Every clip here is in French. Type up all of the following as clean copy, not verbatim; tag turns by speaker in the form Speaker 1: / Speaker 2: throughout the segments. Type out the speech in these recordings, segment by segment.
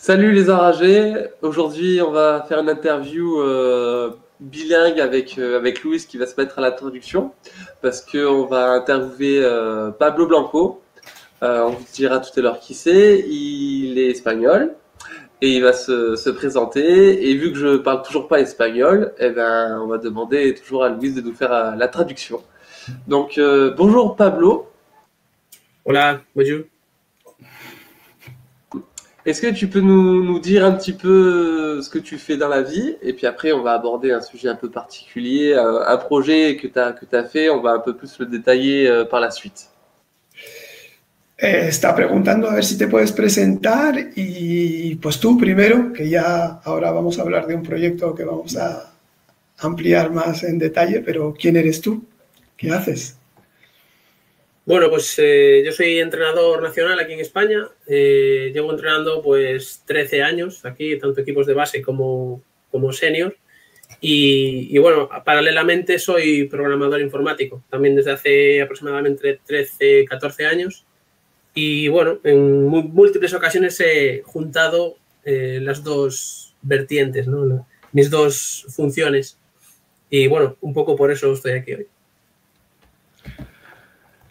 Speaker 1: Salut les enragés, aujourd'hui on va faire une interview bilingue avec Louis qui va se mettre à la traduction parce qu'on va interviewer Pablo Blanco. On vous dira tout à l'heure qui c'est, il est espagnol et il va se présenter, et vu que je parle toujours pas espagnol, eh ben, on va demander toujours à Louis de nous faire la traduction. Donc bonjour Pablo.
Speaker 2: Hola, bonjour.
Speaker 1: Est-ce que tu peux nous dire un petit peu ce que tu fais dans la vie? Et puis après, on va aborder un sujet un peu particulier, un projet que tu as fait, on va un peu plus le détailler par la suite.
Speaker 3: Está preguntando a ver si te puedes presentar y pues tú primero, que ya ahora vamos a hablar de un proyecto que vamos a ampliar más en detalle, pero ¿quién eres tú? ¿Qué haces?
Speaker 2: Bueno, pues yo soy entrenador nacional aquí en España. Llevo entrenando pues 13 años aquí, tanto equipos de base como senior. Y bueno, paralelamente soy programador informático, también desde hace aproximadamente 13, 14 años. Y bueno, en múltiples ocasiones he juntado las dos vertientes, ¿no? Mis dos funciones. Y bueno, un poco por eso estoy aquí hoy.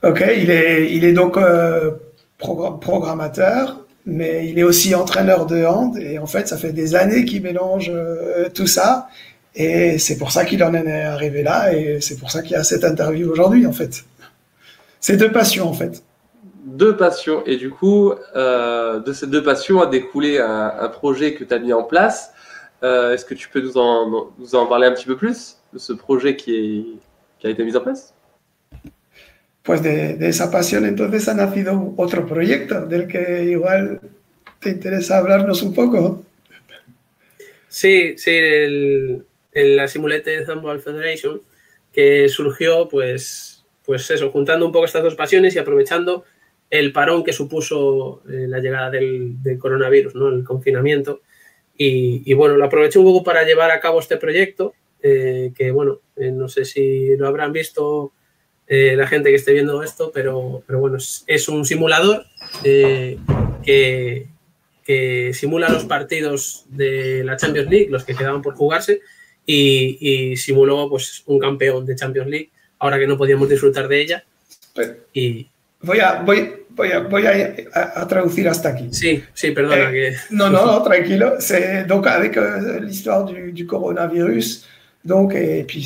Speaker 3: Ok, il est donc programmateur, mais il est aussi entraîneur de hand, et en fait, ça fait des années qu'il mélange tout ça, et c'est pour ça qu'il en est arrivé là, et c'est pour ça qu'il y a cette interview aujourd'hui, en fait. C'est deux passions, en fait.
Speaker 1: Deux passions, et du coup, de ces deux passions a découlé un projet que tu as mis en place. Est-ce que tu peux nous en parler un petit peu plus de ce projet qui a été mis en place?
Speaker 3: Pues de esa pasión entonces ha nacido otro proyecto del que igual te interesa hablarnos un poco.
Speaker 2: Sí, la Simulated Handball Federation, que surgió pues eso, juntando un poco estas dos pasiones y aprovechando el parón que supuso la llegada del coronavirus, ¿no? El confinamiento. Y bueno, lo aproveché un poco para llevar a cabo este proyecto, que bueno, no sé si lo habrán visto la gente que esté viendo esto, pero bueno, es un simulador que simula los partidos de la Champions League, los que quedaban por jugarse, y simuló pues un campeón de Champions League, ahora que no podíamos disfrutar de ella. Y
Speaker 3: voy a traduire hasta aquí.
Speaker 2: Sí, perdona.
Speaker 3: Non, tranquilo. C'est donc avec l'histoire du coronavirus, donc, et puis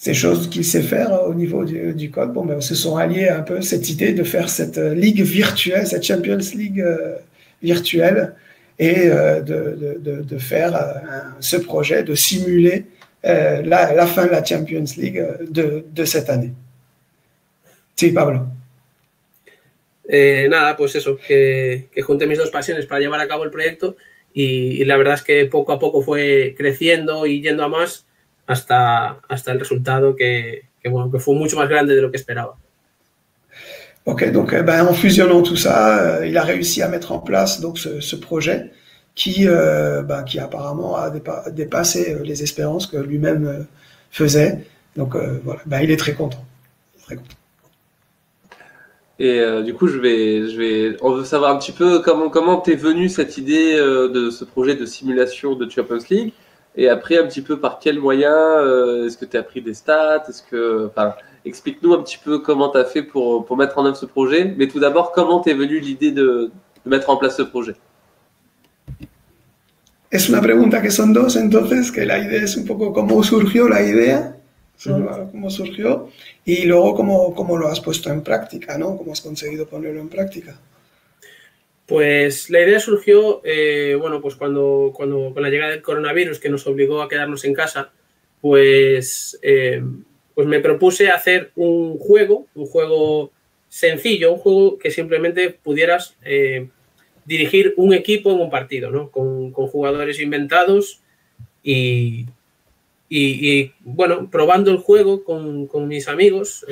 Speaker 3: ces choses qu'il sait faire au niveau du code, bon, ben, se sont alliés un peu cette idée de faire cette ligue virtuelle, cette Champions League virtuelle, et de faire ce projet, de simuler la fin de la Champions League de cette année. Sí, Pablo.
Speaker 2: Nada, pues eso, que junté mis dos pasiones para llevar a cabo el proyecto y la verdad es que poco a poco fue creciendo y yendo a más hasta el resultado que fue mucho más grande de lo que esperaba.
Speaker 3: Ok, donc en fusionnant tout ça, il a réussi à mettre en place donc ce projet qui apparemment a dépassé les espérances que lui-même faisait. Donc voilà, il est très content. Très content.
Speaker 1: Et du coup, on veut savoir un petit peu comment t'es venue cette idée de ce projet de simulation de Champions League, et après un petit peu par quels moyens, est-ce que tu as pris des stats, explique-nous un petit peu comment tu as fait pour mettre en œuvre ce projet, mais tout d'abord, comment t'es venue l'idée de mettre en place ce projet?
Speaker 3: Es una pregunta que son dos, entonces, que la idea es un poco cómo surgió la idea, cómo surgió, y luego cómo lo has puesto en práctica, ¿no? Cómo has conseguido ponerlo en práctica.
Speaker 2: Pues la idea surgió, pues cuando con la llegada del coronavirus, que nos obligó a quedarnos en casa, pues me propuse hacer un juego sencillo, un juego que simplemente pudieras dirigir un equipo en un partido, ¿no? Con jugadores inventados y bueno, probando el juego con mis amigos,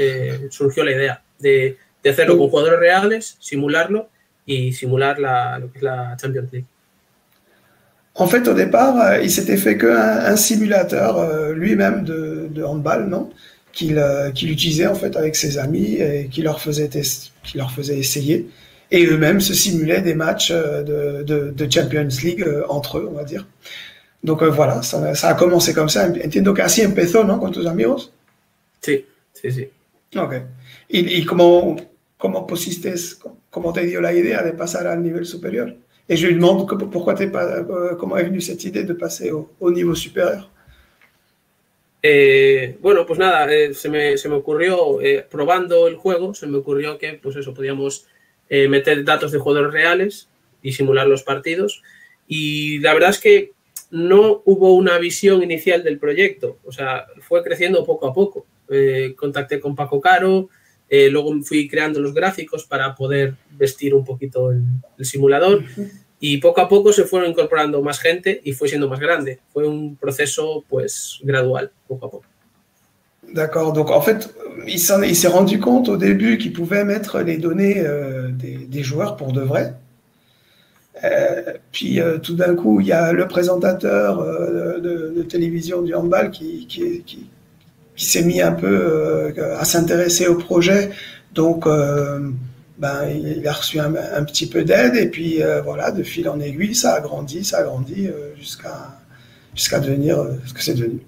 Speaker 2: surgió la idea de hacerlo con jugadores reales, simularlo y simular lo que es la Champions League.
Speaker 3: En fait, au départ, il s'était fait qu'un simulateur lui-même de handball, non, qu'il utilisait en fait avec ses amis et qui leur faisait essayer. et eux-mêmes se simulaient des matchs de Champions League entre eux, on va dire. Donc voilà, ça a commencé comme ça. Entiendo que así empezó, ¿no? Con tus amigos.
Speaker 2: Sí, sí, sí.
Speaker 3: Ok. ¿Y cómo pusiste, cómo te dio la idea de pasar al nivel supérieur? Et je lui demande pourquoi comment est venue cette idée de passer au niveau supérieur.
Speaker 2: Bueno, pues nada, se me ocurrió, probando el juego, se me ocurrió que, pues eso, podíamos meter datos de jugadores reales y simular los partidos. Y la verdad es que no hubo una visión inicial del proyecto, o sea, fue creciendo poco a poco. Contacté con Paco Caro, luego fui creando los gráficos para poder vestir un poquito el simulador. Y poco a poco se fueron incorporando más gente y fue siendo más grande. Fue un proceso, pues, gradual, poco a poco.
Speaker 3: D'accord. Donc, en fait, il s'est rendu compte au début qu'il pouvait mettre les données des joueurs pour de vrai. Puis, tout d'un coup, il y a le présentateur de télévision du handball qui s'est mis un peu à s'intéresser au projet. Donc, il a reçu un petit peu d'aide et puis voilà, de fil en aiguille, ça a grandi jusqu'à devenir ce que c'est devenu.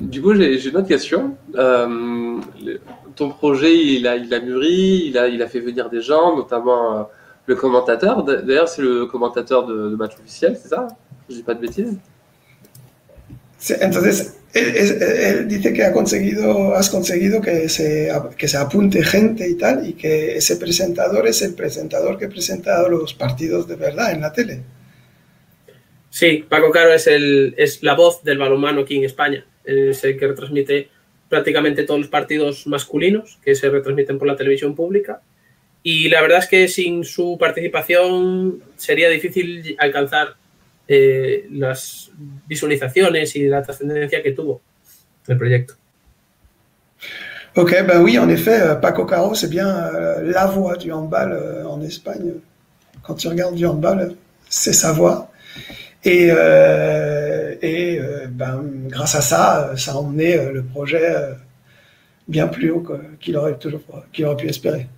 Speaker 1: Du coup, j'ai une autre question. Ton projet, il a mûri, il a fait venir des gens, notamment le commentateur. D'ailleurs, c'est le commentateur de match officiel, c'est ça? Je dis pas de bêtises.
Speaker 3: Entonces, él dice que has conseguido que se apunte gente y tal, y que ese presentador es el presentador que presenta los partidos de verdad en la tele.
Speaker 2: Sí, Paco Caro es la voz del balonmano aquí en España. Es el que retransmite prácticamente todos los partidos masculinos que se retransmiten por la televisión pública. Y la verdad es que sin su participación sería difícil alcanzar las visualizaciones y la trascendencia que tuvo el proyecto.
Speaker 3: Ok, ben oui, en effet, Paco Caro, c'est bien la voix du handball en Espagne. Quand tu regardes du handball, c'est sa voix. Et grâce à ça, ça a emmené le projet bien plus haut qu'il aurait pu espérer.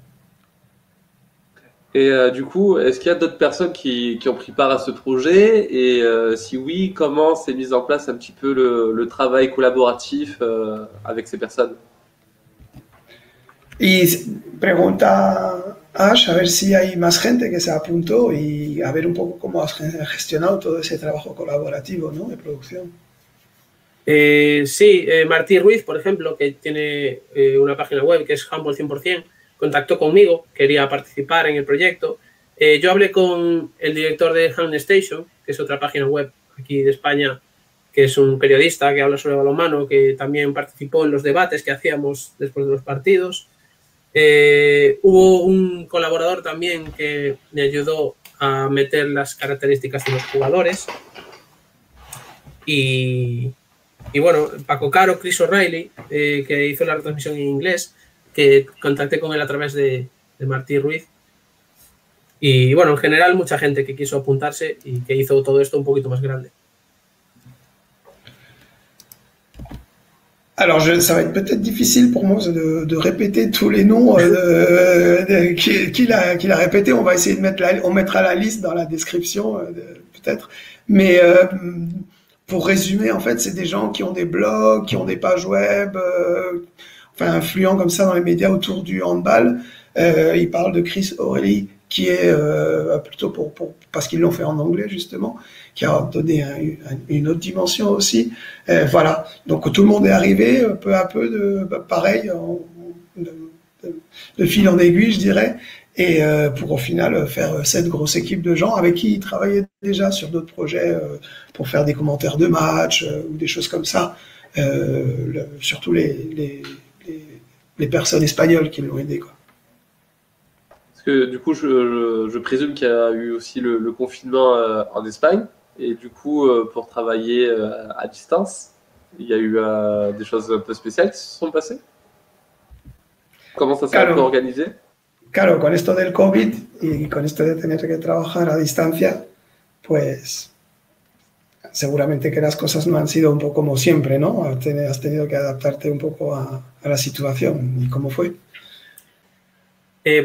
Speaker 1: Et du coup, est-ce qu'il y a d'autres personnes qui ont pris part à ce projet? Et si oui, comment s'est mis en place un petit peu le travail collaboratif avec ces personnes?
Speaker 3: Y pregunta Ash a ver si hay más gente que se apuntó y a ver un poco cómo has gestionado todo ese trabajo colaborativo, ¿no? De producción.
Speaker 2: Sí, Martí Ruiz, por ejemplo, que tiene una página web que es Handball 100%, contactó conmigo, quería participar en el proyecto. Yo hablé con el director de Hand Station, que es otra página web aquí de España, que es un periodista que habla sobre balonmano, que también participó en los debates que hacíamos después de los partidos. Hubo un colaborador también que me ayudó a meter las características de los jugadores. Y bueno, Paco Caro, Chris O'Reilly, que hizo la retransmisión en inglés, que contacté con él a través de Martí Ruiz. Y bueno, en general mucha gente que quiso apuntarse y que hizo todo esto un poquito más grande.
Speaker 3: Alors, ça va être peut-être difficile pour moi de répéter tous les noms qu'il a répétés. On va essayer on mettra la liste dans la description, peut-être. Mais pour résumer, en fait, c'est des gens qui ont des blogs, qui ont des pages web, influents comme ça dans les médias autour du handball. Il parle de Chris O'Reilly, qui est plutôt parce qu'ils l'ont fait en anglais, justement, qui a donné une autre dimension aussi. Voilà, donc tout le monde est arrivé peu à peu, pareil, de fil en aiguille, je dirais, et pour au final faire cette grosse équipe de gens avec qui ils travaillaient déjà sur d'autres projets pour faire des commentaires de matchs ou des choses comme ça, surtout les personnes espagnoles qui l'ont aidé, quoi.
Speaker 1: Que du coup, je présume qu'il y a eu aussi le confinement en Espagne, et du coup, pour travailler à distance, il y a eu des choses un peu spéciales qui se sont passées. Comment ça s'est un peu organisé?
Speaker 3: Claro, con esto del COVID y con esto de tener que trabajar a distancia, pues seguramente que las cosas no han sido un poco como siempre, ¿no? Has tenido que adaptarte un poco a la situación. ¿Y cómo fue?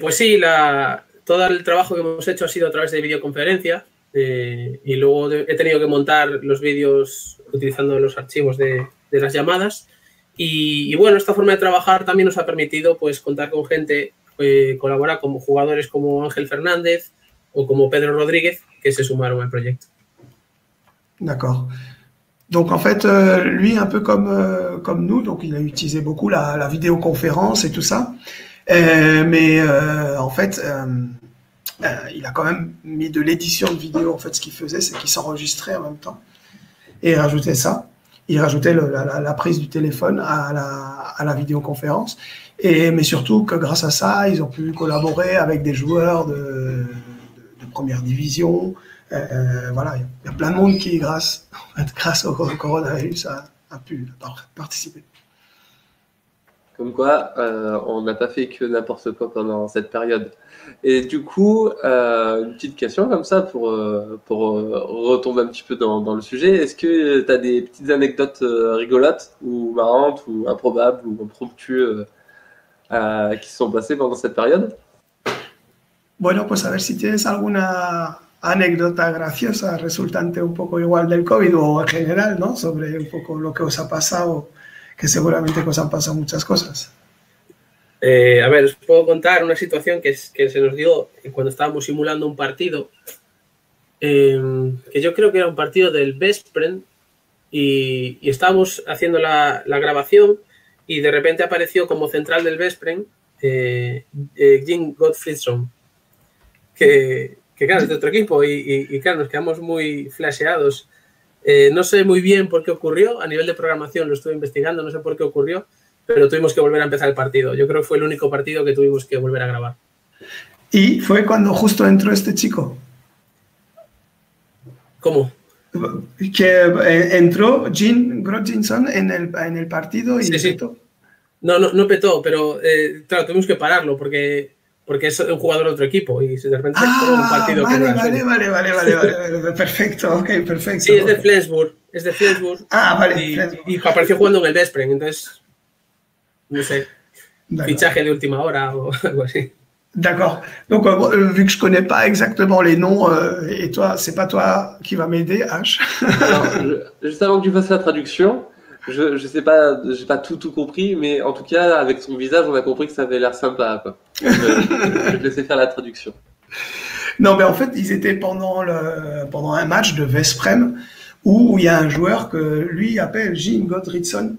Speaker 2: Pues sí, todo el trabajo que hemos hecho ha sido a través de videoconferencia y luego he tenido que montar los vídeos utilizando los archivos de las llamadas y bueno, esta forma de trabajar también nos ha permitido pues contar con gente que colabora como jugadores como Ángel Fernández o como Pedro Rodríguez que se sumaron al proyecto.
Speaker 3: D'accord. Donc en fait, lui, un peu comme nous, donc il a utilisé beaucoup la vidéoconférence et tout ça. Mais en fait, il a quand même mis de l'édition de vidéo. En fait, ce qu'il faisait, c'est qu'il s'enregistrait en même temps. Et il rajoutait ça. Il rajoutait la prise du téléphone à la vidéoconférence. Mais surtout que grâce à ça, ils ont pu collaborer avec des joueurs de première division. Voilà, il y a plein de monde qui, grâce au coronavirus, a pu participer.
Speaker 1: Comme quoi, on n'a pas fait que n'importe quoi pendant cette période. Et du coup, une petite question comme ça pour retomber un petit peu dans le sujet. Est-ce que tu as des petites anecdotes rigolotes ou marrantes ou improbables ou impromptueuses qui se sont passées pendant cette période?
Speaker 3: Bueno, pues a ver si tienes alguna anécdota graciosa resultante un poco igual del COVID o en general, ¿no? Sobre un poco lo que os ha pasado, que seguramente que os han pasado muchas cosas.
Speaker 2: A ver, os puedo contar una situación que se nos dio cuando estábamos simulando un partido, que yo creo que era un partido del Veszprém y estábamos haciendo la grabación y de repente apareció como central del Veszprém Jim Gottfridsson, que claro, es de otro equipo y claro, nos quedamos muy flasheados. No sé muy bien por qué ocurrió, a nivel de programación lo estuve investigando, no sé por qué ocurrió, pero tuvimos que volver a empezar el partido. Yo creo que fue el único partido que tuvimos que volver a grabar.
Speaker 3: ¿Y fue cuando justo entró este chico?
Speaker 2: ¿Cómo?
Speaker 3: Que entró Jim Gottfridsson en el partido y
Speaker 2: sí.
Speaker 3: petó.
Speaker 2: No petó, pero claro, tuvimos que pararlo porque es un jugador de otro equipo y de repente fue un partido
Speaker 3: vale, perfecto, ok, perfecto.
Speaker 2: Sí, es de Flensburg,
Speaker 3: vale.
Speaker 2: Y apareció jugando en el Veszprém, entonces, no sé, fichaje de última hora o algo así.
Speaker 3: D'accord. Donc, vu que je connais pas exactement les noms, et toi, c'est pas toi qui va m'aider, H.
Speaker 1: Alors, juste avant que tu fasses la traduction, je sais pas, j'ai pas tout compris, mais en tout cas, avec son visage, on a compris que ça avait l'air sympa, quoi. Je vais te laisser faire la traduction.
Speaker 3: Non, mais en fait, ils étaient pendant un match de Veszprém où il y a un joueur que lui appelle Jim Gottfridsson.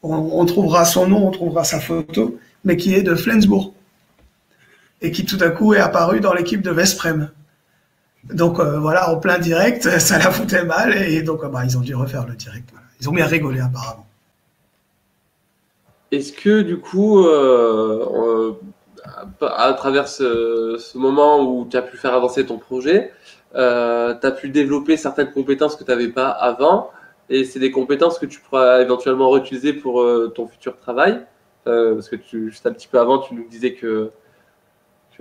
Speaker 3: On trouvera son nom, on trouvera sa photo, mais qui est de Flensburg et qui tout à coup est apparu dans l'équipe de Veszprém. Donc voilà, en plein direct, ça la foutait mal et donc ils ont dû refaire le direct. Voilà. Ils ont bien rigolé apparemment.
Speaker 1: Est-ce que du coup, à travers ce moment où tu as pu faire avancer ton projet, tu as pu développer certaines compétences que tu n'avais pas avant et c'est des compétences que tu pourras éventuellement réutiliser pour ton futur travail parce que juste un petit peu avant, tu nous disais que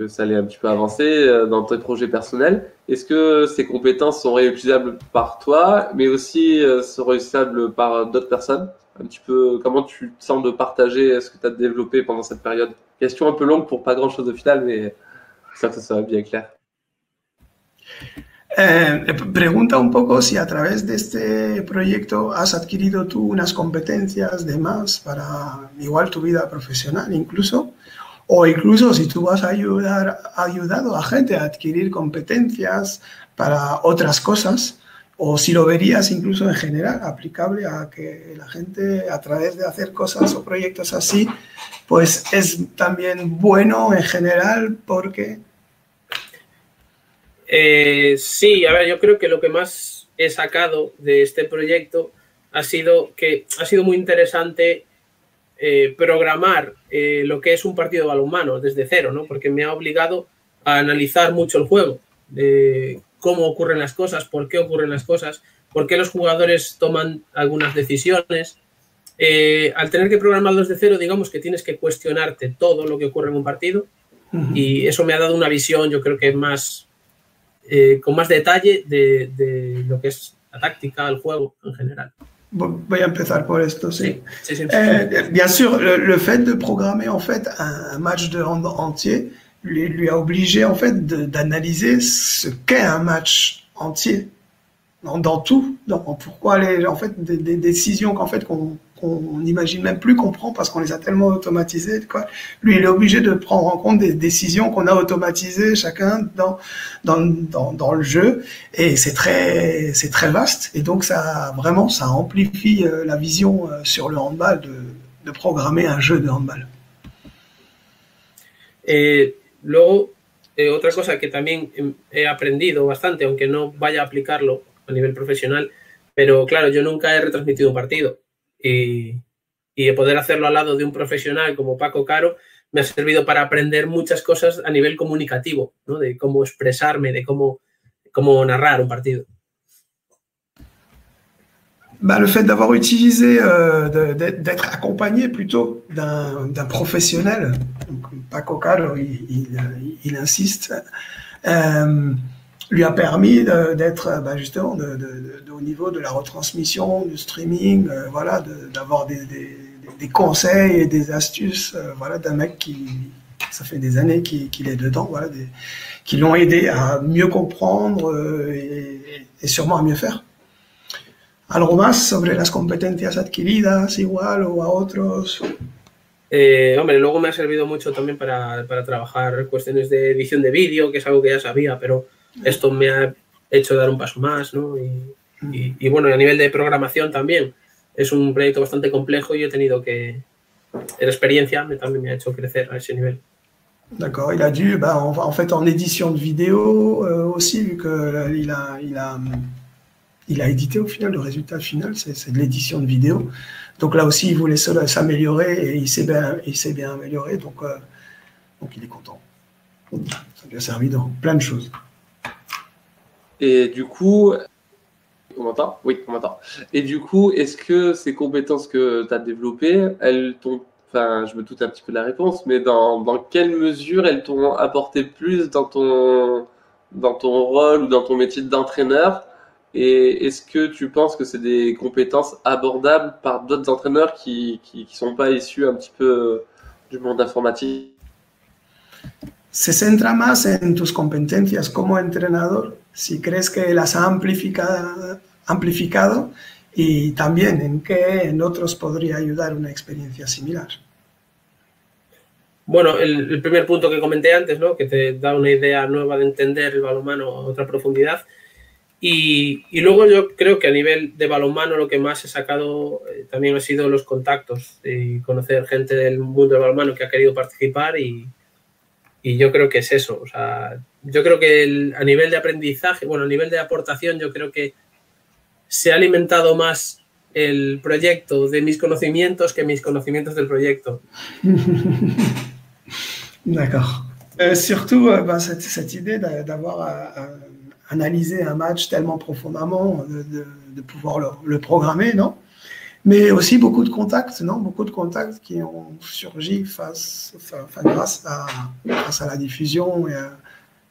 Speaker 1: ça allait un petit peu avancer dans tes projets personnels. Est-ce que ces compétences sont réutilisables par toi, mais aussi sont réutilisables par d'autres personnes? Un petit peu, comment tu te sens de partager ce que tu as développé pendant cette période? Question un peu longue pour pas grand-chose au final, mais ça soit bien clair.
Speaker 3: Pregunta un poco si a través de este proyecto has adquirido tú unas competencias de más para igual tu vida profesional incluso, o incluso si tú has ayudado a gente a adquirir competencias para otras cosas, o si lo verías incluso en general aplicable a que la gente a través de hacer cosas o proyectos así, pues es también bueno en general porque...
Speaker 2: Sí, a ver, yo creo que lo que más he sacado de este proyecto ha sido que ha sido muy interesante programar lo que es un partido de balonmano desde cero, ¿no? Porque me ha obligado a analizar mucho el juego, cómo ocurren las cosas, por qué ocurren las cosas, por qué los jugadores toman algunas decisiones. Al tener que programarlo desde cero, digamos que tienes que cuestionarte todo lo que ocurre en un partido y eso me ha dado una visión, yo creo que más con más detalle de lo que es la táctica, el juego en general.
Speaker 3: Voy a empezar por esto, sí.
Speaker 2: Sí.
Speaker 3: Bien sûr, le fait de programmer en fait un match de hand entier lui a obligé en fait d'analyser ce qu'est un match entier dans tout, pourquoi en fait des décisions qu'on n'imagine même plus qu'on prend parce qu'on les a tellement automatisées, quoi. Lui, il est obligé de prendre en compte des décisions qu'on a automatisées chacun dans le jeu, et c'est très vaste, et donc ça amplifie la vision sur le handball de programmer un jeu de handball.
Speaker 2: Luego, otra cosa que también he aprendido bastante, aunque no vaya a aplicarlo a nivel profesional, pero claro, yo nunca he retransmitido un partido y poder hacerlo al lado de un profesional como Paco Caro me ha servido para aprender muchas cosas a nivel comunicativo, ¿no? De cómo expresarme, de cómo narrar un partido.
Speaker 3: Le fait d'avoir utilisé, d'être accompagné plutôt d'un professionnel, donc Paco Caro, il insiste, lui a permis d'être justement au niveau de la retransmission, du streaming, voilà, d'avoir des conseils et des astuces, voilà, d'un mec ça fait des années qu'il est dedans, voilà, qui l'ont aidé à mieux comprendre et sûrement à mieux faire. ¿Algo más sobre las competencias adquiridas, igual o a otros?
Speaker 2: Hombre, luego me ha servido mucho también para trabajar cuestiones de edición de vídeo, que es algo que ya sabía, pero esto me ha hecho dar un paso más, ¿no? Y bueno, a nivel de programación también. Es un proyecto bastante complejo y he tenido que... La experiencia también me ha hecho crecer a ese nivel.
Speaker 3: D'accord, il a dû, en fait, en édition de vidéo aussi, vu qu'il a édité au final, le résultat final, c'est de l'édition de vidéo. Donc là aussi, il voulait s'améliorer et il s'est bien amélioré, donc il est content. Ça lui a servi dans plein de choses.
Speaker 1: Et du coup, on m'entend ? Oui, on m'entend. Et du coup, est-ce que ces compétences que tu as développées, elles t'ont, enfin, je me doute un petit peu de la réponse, mais dans quelle mesure elles t'ont apporté plus dans ton rôle ou dans ton métier d'entraîneur? Et est-ce que tu penses que c'est des compétences abordables par d'autres entraîneurs qui sont pas issus un petit peu du monde informatique?
Speaker 3: Se centra más en tus competencias como entrenador, si crees que las ha amplificado y también en qué en otros podría ayudar una experiencia similar.
Speaker 2: Bueno, el primer punto que comenté antes, ¿no? Que te da una idea nueva de entender el balonmano a otra profundidad. Y luego yo creo que a nivel de balonmano lo que más he sacado también ha sido los contactos y conocer gente del mundo del balonmano que ha querido participar y yo creo que es eso. O sea, yo creo que a nivel de aprendizaje, bueno, a nivel de aportación, yo creo que se ha alimentado más el proyecto de mis conocimientos que mis conocimientos del proyecto.
Speaker 3: D'accord. Surtout, cette idée d'avoir analyser un match tellement profondément, de pouvoir le programmer, non? Mais aussi beaucoup de contacts, non? Beaucoup de contacts qui ont surgi grâce à la diffusion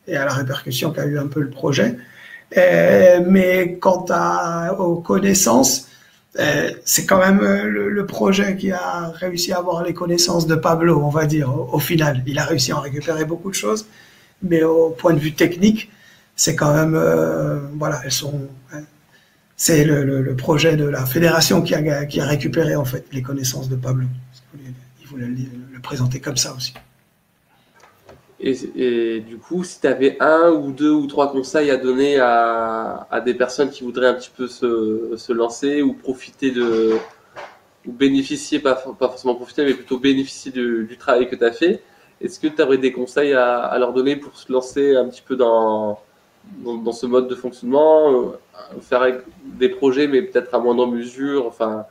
Speaker 3: et à la répercussion qu'a eu un peu le projet. Mais quant aux connaissances, c'est quand même le projet qui a réussi à avoir les connaissances de Pablo, on va dire, au final. Il a réussi à en récupérer beaucoup de choses, mais au point de vue technique, c'est quand même, voilà, c'est le projet de la fédération qui a récupéré en fait les connaissances de Pablo. Il voulait le présenter comme ça aussi.
Speaker 1: Et du coup, si tu avais 1 ou 2 ou 3 conseils à donner à des personnes qui voudraient un petit peu se lancer ou profiter ou bénéficier, pas forcément profiter, mais plutôt bénéficier du travail que tu as fait, est-ce que tu aurais des conseils à leur donner pour se lancer un petit peu dans ce mode de fonctionnement, faire des projets mais peut-être à moindre mesure, enfin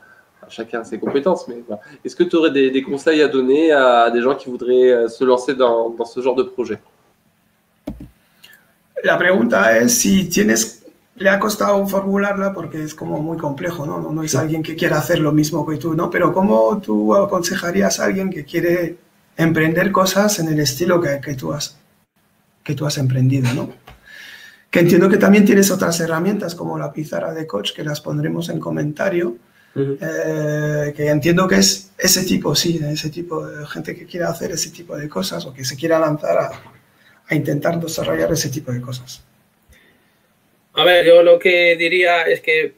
Speaker 1: chacun a ses compétences, mais voilà. Est-ce que tu aurais des conseils à donner à des gens qui voudraient se lancer dans ce genre de projet?
Speaker 3: La pregunta es si le ha costado formularla porque es como muy complejo, ¿no? No es alguien que quiera hacer lo mismo que tú, ¿no? Pero ¿cómo tú aconsejarías a alguien que quiere emprender cosas en el estilo que tú has emprendido, ¿no? Que entiendo que también tienes otras herramientas como la pizarra de coach, que las pondremos en comentario, que entiendo que es ese tipo de gente que quiera hacer ese tipo de cosas o que se quiera lanzar intentar desarrollar ese tipo de cosas.
Speaker 2: A ver, yo lo que diría es que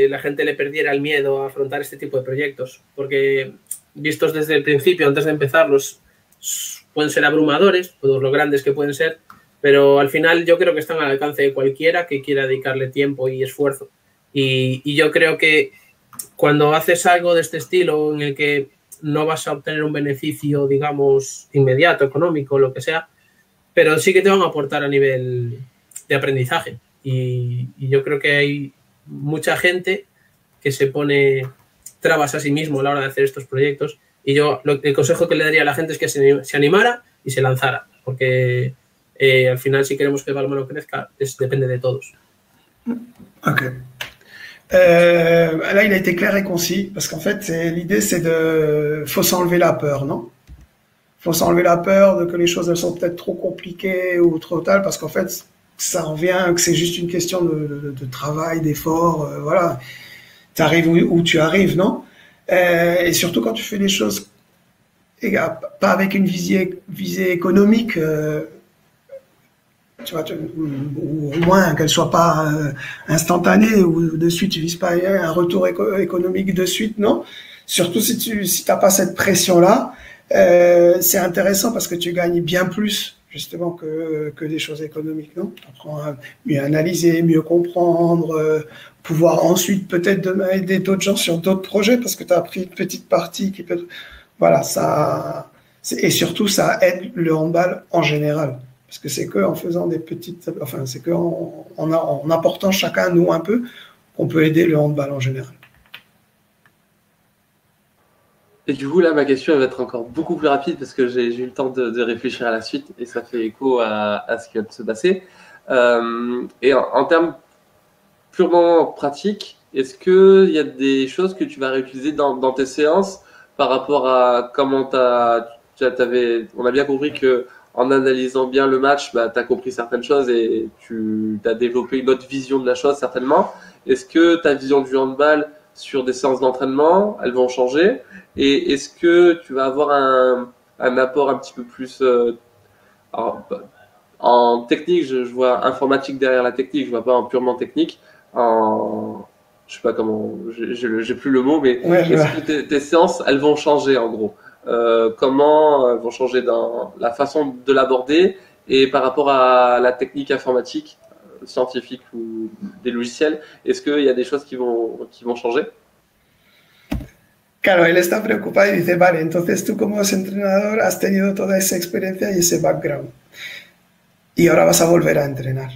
Speaker 2: la gente le perdiera el miedo a afrontar este tipo de proyectos, porque vistos desde el principio, antes de empezarlos, pueden ser abrumadores, todos lo grandes que pueden ser, pero al final yo creo que están al alcance de cualquiera que quiera dedicarle tiempo y esfuerzo. Y yo creo que cuando haces algo de este estilo en el que no vas a obtener un beneficio, digamos, inmediato, económico, lo que sea, pero sí que te van a aportar a nivel de aprendizaje. Y yo creo que hay mucha gente que se pone trabas a sí mismo a la hora de hacer estos proyectos. Y yo el consejo que le daría a la gente es que se animara y se lanzara, porque al final si queremos que el balonmano crezca, depende de todos.
Speaker 3: Ok. Là, il a été clair et concis, parce qu'en fait, l'idée, c'est faut s'enlever la peur, non? Faut s'enlever la peur de que les choses elles sont peut-être trop compliquées ou trop tard, parce qu'en fait, ça revient que c'est juste une question de travail, d'effort, voilà. Tu arrives où tu arrives, non? Et surtout quand tu fais les choses pas avec une visée économique, tu vois, ou au moins qu'elle soit pas instantanée, ou de suite tu vises pas un retour économique de suite, non? Surtout si t'as pas cette pression-là, c'est intéressant parce que tu gagnes bien plus justement que des choses économiques, non? Tu apprends à mieux analyser, mieux comprendre, pouvoir ensuite peut-être aider d'autres gens sur d'autres projets parce que tu as pris une petite partie qui peut... Voilà, ça... Et surtout, ça aide le handball en général. Parce que c'est qu'en faisant des petites... Enfin, c'est qu'en apportant chacun, nous, un peu, qu'on peut aider le handball en général.
Speaker 1: Et du coup, là, ma question elle va être encore beaucoup plus rapide parce que j'ai eu le temps de réfléchir à la suite et ça fait écho à ce qui va se passer. Et en termes purement pratiques, est-ce qu'il y a des choses que tu vas réutiliser dans tes séances par rapport à comment on a bien compris que en analysant bien le match, bah, tu as compris certaines choses et tu as développé une autre vision de la chose certainement. Est-ce que ta vision du handball sur des séances d'entraînement, elles vont changer? Et est-ce que tu vas avoir un apport un petit peu plus en technique, je vois informatique derrière la technique, je vois pas en purement technique, je sais pas comment, j'ai plus le mot, mais
Speaker 3: ouais,
Speaker 1: est-ce que tes séances, elles vont changer en gros? Comment elles vont changer dans la façon de l'aborder et par rapport à la technique informatique, scientifique ou des logiciels, est-ce qu'il y a des choses qui vont changer?
Speaker 3: Claro, él está preocupado y dice, vale, entonces tú como entrenador has tenido toda esa experiencia y ese background. Y ahora vas a volver a entrenar.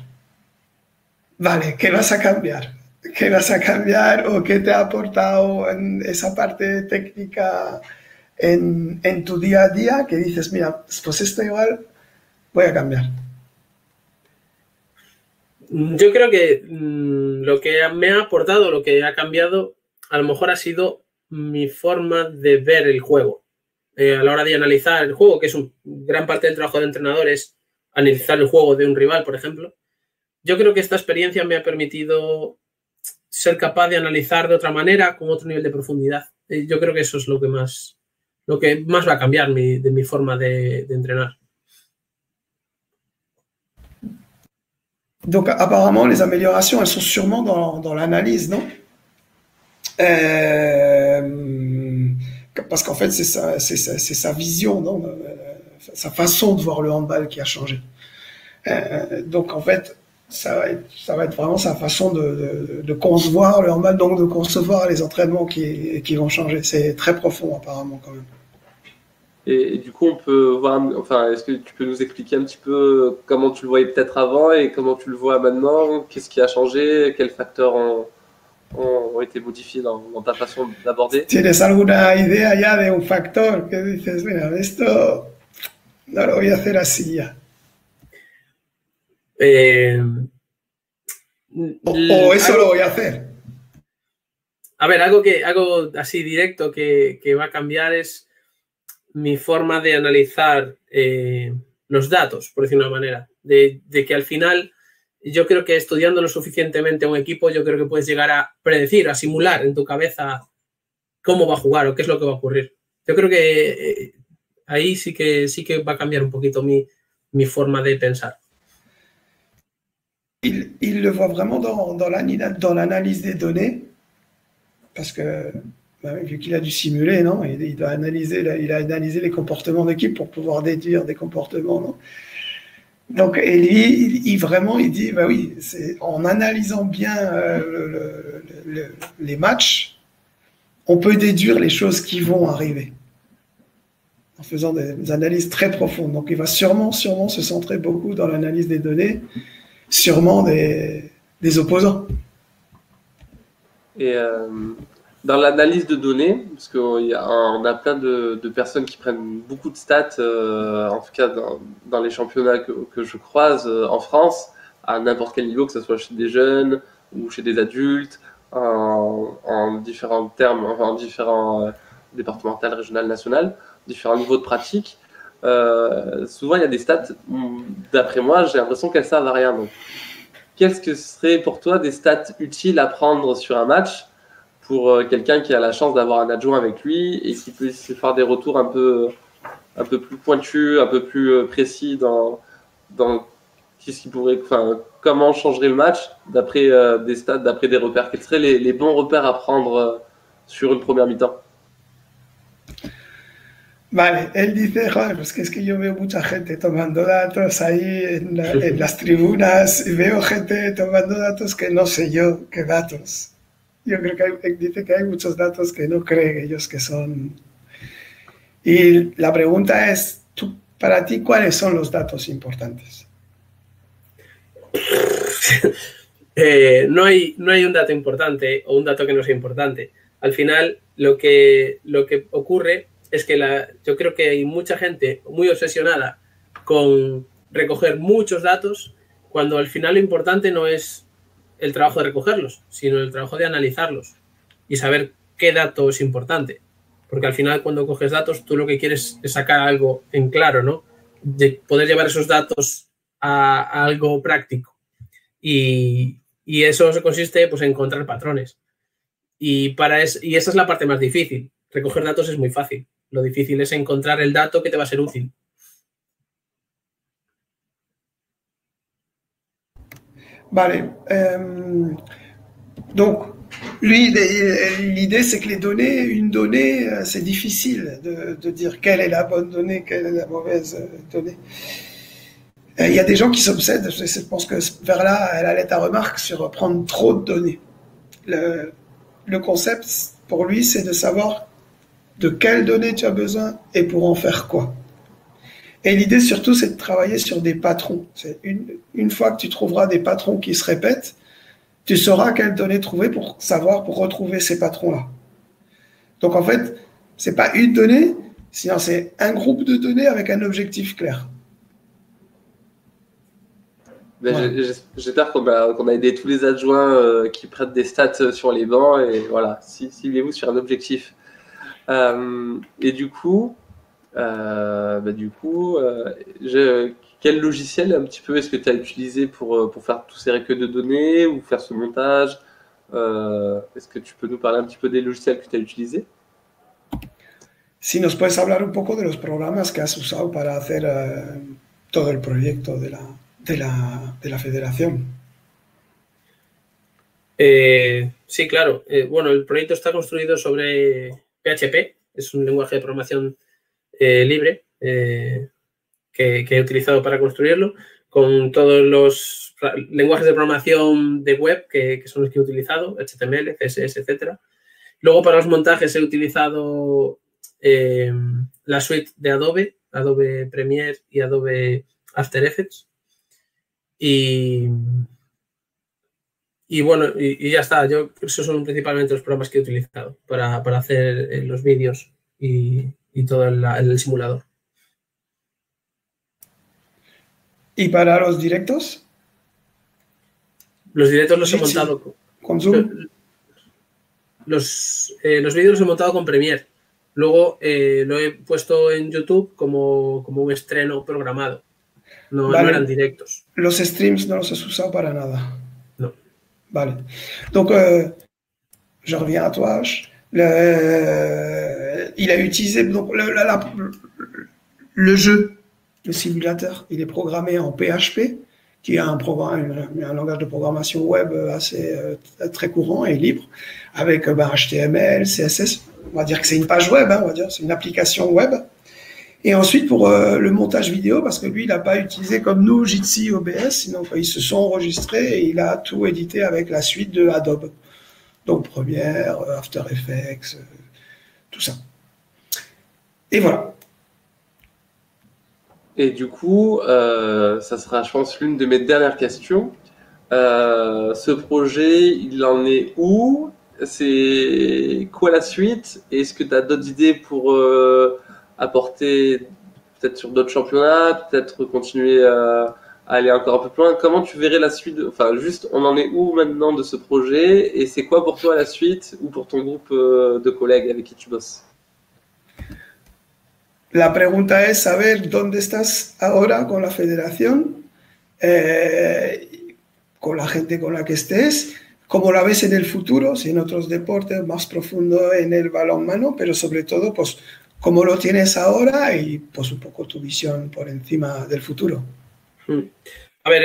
Speaker 3: Vale, ¿qué vas a cambiar? ¿Qué vas a cambiar o qué te ha aportado en esa parte técnica en tu día a día que dices, mira, pues esto igual voy a cambiar?
Speaker 2: Yo creo que lo que me ha aportado, lo que ha cambiado, a lo mejor ha sido mi forma de ver el juego. A la hora de analizar el juego, que es gran parte del trabajo de entrenador, es analizar el juego de un rival, por ejemplo. Yo creo que esta experiencia me ha permitido ser capaz de analizar de otra manera, con otro nivel de profundidad. Yo creo que eso es lo que más va a cambiar de mi forma de entrenar.
Speaker 3: Donc apparemment, les améliorations, elles sont sûrement dans l'analyse, non? Parce qu'en fait, c'est sa vision, non? Sa façon de voir le handball qui a changé. Donc en fait, ça va être vraiment sa façon de concevoir le handball, donc de concevoir les entraînements qui vont changer. C'est très profond apparemment quand même.
Speaker 1: Et du coup, on peut voir, enfin, est-ce que tu peux nous expliquer un petit peu comment tu le voyais peut-être avant et comment tu le vois maintenant? Qu'est-ce qui a changé? Quels facteurs ont été modifiés dans ta façon d'aborder?
Speaker 3: ¿Tienes alguna idea ya de un factor que dices, mira, esto no lo voy a hacer así ya? O eso lo voy a hacer.
Speaker 2: A ver, algo así directo que va a cambiar es mi forma de analizar los datos, por decir una manera. De que al final, yo creo que estudiando lo suficientemente a un equipo, yo creo que puedes llegar a predecir, a simular en tu cabeza cómo va a jugar o qué es lo que va a ocurrir. Yo creo que ahí sí que va a cambiar un poquito mi mi forma de pensar.
Speaker 3: Il le voit vraiment dans l'analyse des données, parce que vu qu'il a dû simuler, non, il doit analyser, il a analysé les comportements d'équipe pour pouvoir déduire des comportements, non. Donc, et lui, il dit, bah oui, c'est en analysant bien les matchs, on peut déduire les choses qui vont arriver, en faisant des analyses très profondes. Donc, il va sûrement se centrer beaucoup dans l'analyse des données, sûrement des opposants.
Speaker 1: Et dans l'analyse de données, parce qu'on a plein de personnes qui prennent beaucoup de stats, en tout cas dans les championnats que je croise en France, à n'importe quel niveau, que ce soit chez des jeunes ou chez des adultes, en différents termes, enfin, en différents départemental, régional, national, différents niveaux de pratique. Souvent, il y a des stats, d'après moi, j'ai l'impression qu'elles servent à rien. Donc, qu'est-ce que serait pour toi des stats utiles à prendre sur un match pour quelqu'un qui a la chance d'avoir un adjoint avec lui et qui peut faire des retours un peu plus pointus, un peu plus précis dans qu'est-ce qui pourrait, enfin, comment changerait le match d'après des stats, d'après des repères? Quels seraient les bons repères à prendre sur une première mi-temps?
Speaker 3: Vale, él dice, joder, pues que es que yo veo mucha gente tomando datos ahí en las tribunas, y veo gente tomando datos que no sé yo qué datos. Yo creo que dice que hay muchos datos que no creen ellos que son. Y la pregunta es, para ti, ¿cuáles son los datos importantes?
Speaker 2: No hay un dato importante o un dato que no sea importante. Al final, lo que ocurre es que yo creo que hay mucha gente muy obsesionada con recoger muchos datos, cuando al final lo importante no es el trabajo de recogerlos, sino el trabajo de analizarlos y saber qué dato es importante. Porque al final, cuando coges datos, tú lo que quieres es sacar algo en claro, ¿no? De poder llevar esos datos a algo práctico. Y eso se consiste, pues, en encontrar patrones. Y esa es la parte más difícil. Recoger datos es muy fácil. Lo difícil es encontrar el dato que te va a ser útil.
Speaker 3: Vale. Donc, lui, l'idée, c'est que une donnée, c'est difficile de dire quelle est la bonne donnée, quelle est la mauvaise donnée. Il y a des gens qui s'obsèdent, je pense que vers là, elle allait ta remarque sur prendre trop de données. Le concept, pour lui, c'est de savoir de quelles données tu as besoin et pour en faire quoi. Et l'idée surtout, c'est de travailler sur des patrons. C'est une fois que tu trouveras des patrons qui se répètent, tu sauras quelles données trouver pour retrouver ces patrons-là. Donc en fait, c'est pas une donnée, sinon c'est un groupe de données avec un objectif clair.
Speaker 1: Ben, ouais. J'espère qu'on a aidé tous les adjoints qui prennent des stats sur les bancs et voilà, ciblez-vous sur un objectif. Et du coup, quel logiciel un petit peu est-ce que tu as utilisé pour faire tous ces recueils de données ou faire ce montage? Est-ce que tu peux nous parler un petit peu des logiciels que tu as utilisés?
Speaker 3: Si nos puedes hablar un poco de los programas que has usado para hacer todo el proyecto de la federación.
Speaker 2: Sí, claro. Bueno, el proyecto está construido sobre PHP, es un lenguaje de programación libre que he utilizado para construirlo, con todos los lenguajes de programación de web que son los que he utilizado, HTML, CSS, etc. Luego, para los montajes he utilizado la suite de Adobe Premiere y Adobe After Effects. Y bueno, y ya está. Esos son principalmente los programas que he utilizado para hacer los vídeos y todo el simulador.
Speaker 3: ¿Y para los directos?
Speaker 2: Los directos los he montado
Speaker 3: con Zoom.
Speaker 2: Los vídeos los he montado con Premiere. Luego lo he puesto en YouTube como un estreno programado. No eran directos.
Speaker 3: Los streams no los has usado para nada.
Speaker 2: No.
Speaker 3: Vale. Donc, je reviens à toi. Il a utilisé donc, le jeu le simulateur. Il est programmé en PHP, qui est un langage de programmation web assez très courant et libre, avec HTML, CSS. On va dire que c'est une page web, hein, on va dire, c'est une application web. Et ensuite, pour le montage vidéo, parce que lui, il n'a pas utilisé comme nous Jitsi, OBS, sinon ils se sont enregistrés et il a tout édité avec la suite de Adobe. Donc Premiere, After Effects, tout ça. Et voilà.
Speaker 1: Et du coup, ça sera, je pense, l'une de mes dernières questions. Ce projet, il en est où? C'est quoi la suite? Est-ce que tu as d'autres idées pour apporter peut-être sur d'autres championnats, peut-être continuer à aller encore un peu plus loin? Comment tu verrais la suite? Enfin, juste, on en est où maintenant de ce projet? Et c'est quoi pour toi la suite ou pour ton groupe de collègues avec qui tu bosses?
Speaker 3: La pregunta es saber dónde estás ahora con la federación, con la gente con la que estés, cómo la ves en el futuro, si en otros deportes más profundo en el balonmano, pero sobre todo, pues, cómo lo tienes ahora y, pues, un poco tu visión por encima del futuro.
Speaker 2: A ver,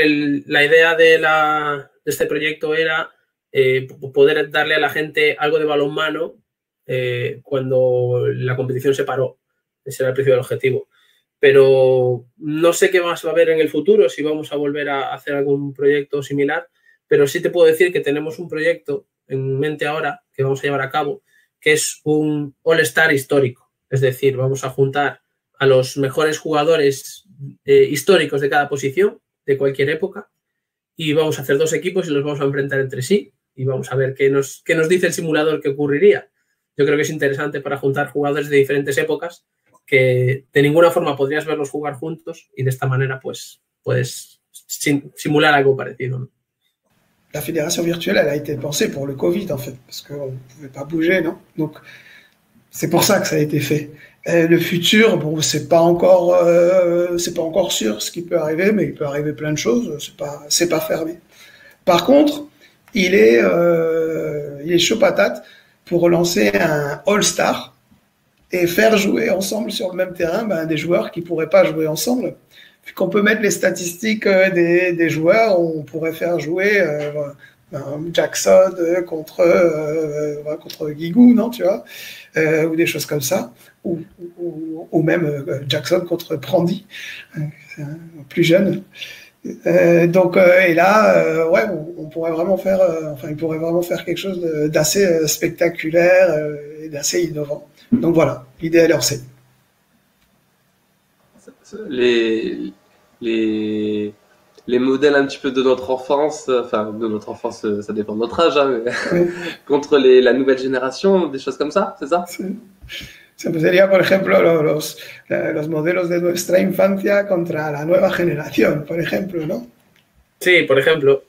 Speaker 2: la idea de este proyecto era poder darle a la gente algo de balonmano cuando la competición se paró. Ese era el principio del objetivo. Pero no sé qué más va a haber en el futuro, si vamos a volver a hacer algún proyecto similar, pero sí te puedo decir que tenemos un proyecto en mente ahora que vamos a llevar a cabo, que es un All-Star histórico. Es decir, vamos a juntar a los mejores jugadores históricos de cada posición, de cualquier época, y vamos a hacer 2 equipos y los vamos a enfrentar entre sí y vamos a ver qué nos dice el simulador que ocurriría. Yo creo que es interesante para juntar jugadores de diferentes épocas que de ninguna forma podrías verlos jugar juntos y de esta manera pues puedes simular algo parecido, ¿no?
Speaker 3: La fédération virtuelle, elle a été pensée pour le Covid, en fait, parce qu'on ne pouvait pas bouger, non? Donc, c'est pour ça que ça a été fait. Le futur, bon, c'est pas encore sûr ce qui peut arriver, mais il peut arriver plein de choses, c'est pas fermé. Par contre, il est chaud patate pour relancer un All-Star et faire jouer ensemble sur le même terrain des joueurs qui pourraient pas jouer ensemble. Puis qu'on peut mettre les statistiques des joueurs, on pourrait faire jouer Jackson contre Guigou, non, tu vois, ou des choses comme ça, ou même Jackson contre Prandy, plus jeune. Donc, et là, ouais, on pourrait vraiment faire, il pourrait vraiment faire quelque chose d'assez spectaculaire et d'assez innovant. Donc voilà, l'idée est lancée.
Speaker 1: Les modèles un petit peu de notre enfance, enfin de notre enfance, ça dépend de notre âge, hein, mais
Speaker 3: Oui.
Speaker 1: contre la nouvelle génération, des choses comme ça, c'est ça?
Speaker 3: Sería, por ejemplo, los modelos de nuestra infancia contra la nueva generación, por ejemplo, ¿no?
Speaker 2: Sí, por ejemplo,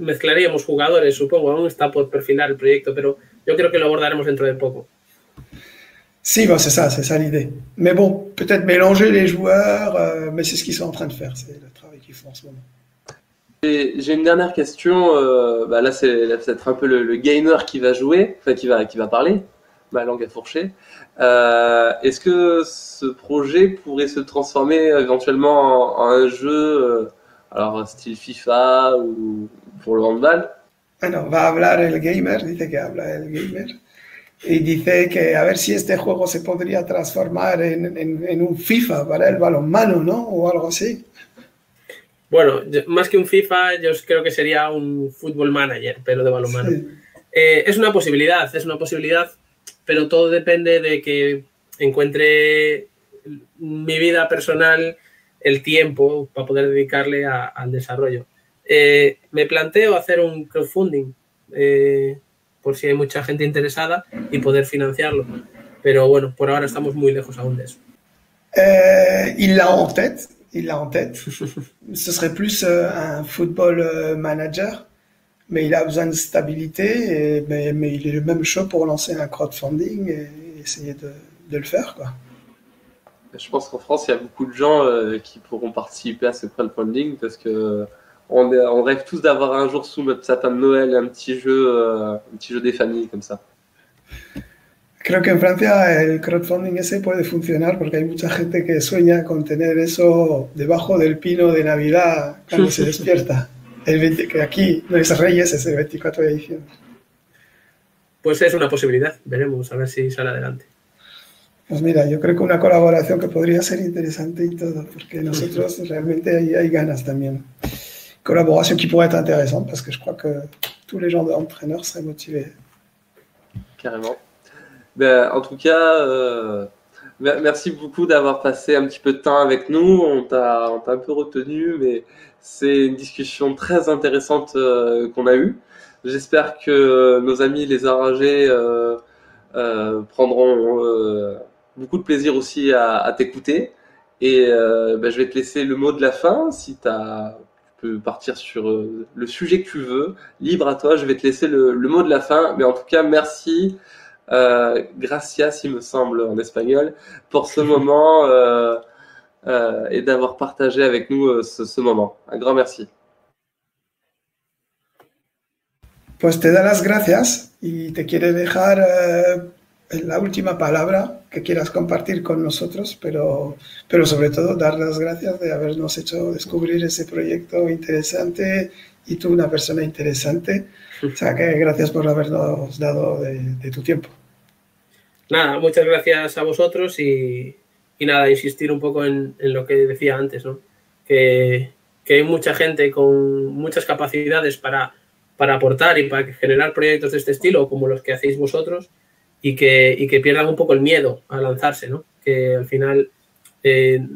Speaker 2: mezclaríamos jugadores, supongo, aún está por perfilar el proyecto, pero yo creo que lo abordaremos dentro de poco.
Speaker 3: Si, bon, c'est ça l'idée. Mais bon, peut-être mélanger les joueurs, mais c'est ce qu'ils sont en train de faire, c'est le travail qu'ils font en ce moment.
Speaker 1: J'ai une dernière question, là c'est peut-être un peu le gamer qui va jouer, enfin qui va parler, ma langue a fourché. Est-ce que ce projet pourrait se transformer éventuellement en un jeu, alors style FIFA ou pour le handball?
Speaker 3: Bueno, va a hablar el gamer, dice que habla el gamer. Y dice que a ver si este juego se podría transformar en un FIFA para el balonmano, ¿no? O algo así.
Speaker 2: Bueno, más que un FIFA, yo creo que sería un Football Manager, pero de balonmano.
Speaker 3: Sí.
Speaker 2: Es una posibilidad, pero todo depende de que encuentre mi vida personal el tiempo para poder dedicarle al desarrollo. Me planteo hacer un crowdfunding por si hay mucha gente interesada y poder financiarlo. Pero bueno, por ahora estamos muy lejos aún de eso.
Speaker 3: Il l'a en tête. Ce serait plus un football manager, mais il a besoin de stabilité, mais il est même chaud pour lancer un crowdfunding et essayer de le faire, quoi.
Speaker 1: Je pense qu'en France, il y a beaucoup de gens qui pourront participer à ce crowdfunding parce que on rêve tous d'avoir un jour sous notre sapin de Noël un petit jeu des familles comme ça.
Speaker 3: Creo que en Francia el crowdfunding ese puede funcionar porque hay mucha gente que sueña con tener eso debajo del pino de Navidad cuando se despierta. Que aquí no es Reyes, es el 24 de diciembre.
Speaker 2: Pues es una posibilidad, veremos a ver si sale adelante.
Speaker 3: Pues mira, yo creo que una colaboración que podría ser interesante y todo, porque nosotros realmente hay ganas también. Collaboration qui pourrait être intéressante parce que je crois que tous les gens d'entraîneurs seraient motivés.
Speaker 1: Carrément. Ben, en tout cas, merci beaucoup d'avoir passé un petit peu de temps avec nous. On t'a un peu retenu, mais c'est une discussion très intéressante qu'on a eue. J'espère que nos amis les enragés prendront beaucoup de plaisir aussi à t'écouter. Et ben, je vais te laisser le mot de la fin. Si tu peux partir sur le sujet que tu veux, libre à toi. Je vais te laisser le mot de la fin. Mais en tout cas, merci. Gracias, il me semble en espagnol, pour ce moment et d'avoir partagé avec nous ce moment. Un grand merci.
Speaker 3: Pues te da las gracias y te quiere dejar la última palabra que quieras compartir con nosotros, pero sobre todo dar las gracias de habernos hecho descubrir ese proyecto interesante y tú una persona interesante. O sea que gracias por habernos dado de tu tiempo.
Speaker 2: Nada, muchas gracias a vosotros y nada, insistir un poco en lo que decía antes, ¿no? Que hay mucha gente con muchas capacidades para aportar y para generar proyectos de este estilo, como los que hacéis vosotros, y que pierdan un poco el miedo a lanzarse, ¿no? Que al final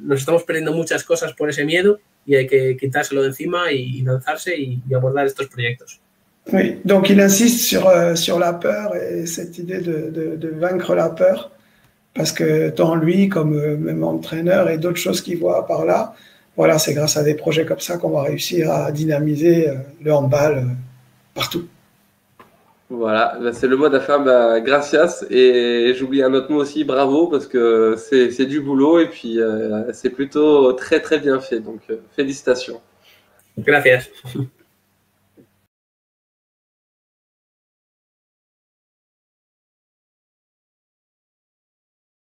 Speaker 2: nos estamos perdiendo muchas cosas por ese miedo y hay que quitárselo de encima y lanzarse y abordar estos proyectos.
Speaker 3: Oui, donc il insiste sur la peur et cette idée de vaincre la peur, parce que tant lui comme même entraîneur et d'autres choses qu'il voit par là, voilà, c'est grâce à des projets comme ça qu'on va réussir à dynamiser le handball partout.
Speaker 1: Voilà, ben c'est le mot de la fin, ben, gracias. Et j'oublie un autre mot aussi, bravo, parce que c'est du boulot et puis c'est plutôt très très bien fait. Donc félicitations.
Speaker 2: Gracias.